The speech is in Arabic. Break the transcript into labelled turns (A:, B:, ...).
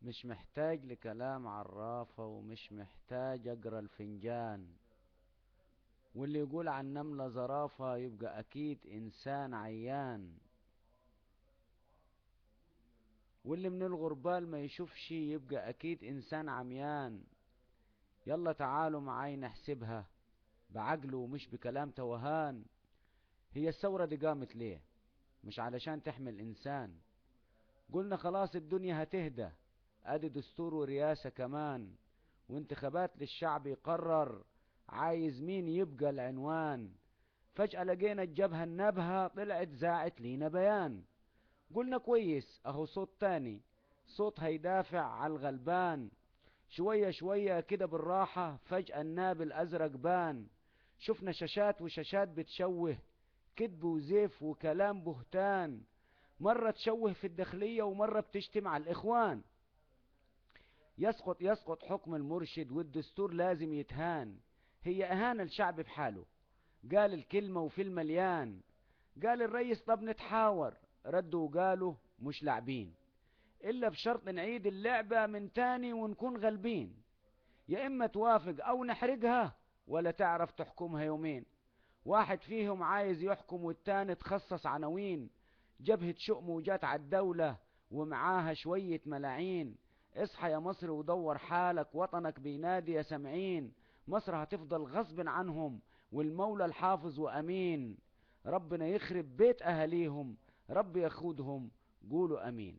A: مش محتاج لكلام عرافة، ومش محتاج اقرا الفنجان. واللي يقول عن نملة زرافة يبقى اكيد انسان عيان. واللي من الغربال ما يشوفش يبقى اكيد انسان عميان. يلا تعالوا معاي نحسبها بعقله ومش بكلام توهان. هي الثورة دي قامت ليه؟ مش علشان تحمي الانسان. قلنا خلاص الدنيا هتهدى، ادي دستور ورئاسة كمان، وانتخابات للشعب يقرر عايز مين يبقى العنوان. فجأة لقينا الجبهة النبهة طلعت زاعت لينا بيان. قلنا كويس اهو صوت تاني، صوت هيدافع على الغلبان. شوية شوية كده بالراحة فجأة الناب الازرق بان. شفنا شاشات وشاشات بتشوه، كذب وزيف وكلام بهتان. مرة تشوه في الداخلية ومرة بتشتم على الإخوان. يسقط حكم المرشد والدستور لازم يتهان. هي أهانة الشعب بحاله، قال الكلمة وفي المليان. قال الرئيس طب نتحاور، ردوا وقالوا مش لاعبين، إلا بشرط نعيد اللعبة من تاني ونكون غالبين. يا إما توافق أو نحرقها، ولا تعرف تحكمها يومين. واحد فيهم عايز يحكم والتاني تخصص عناوين. جبهة شؤم وجات على الدولة ومعاها شوية ملاعين. اصحى يا مصر ودور حالك، وطنك بينادي يا سامعين. مصر هتفضل غصب عنهم، والمولى الحافظ وأمين. ربنا يخرب بيت أهاليهم، رب يخودهم، قولوا أمين.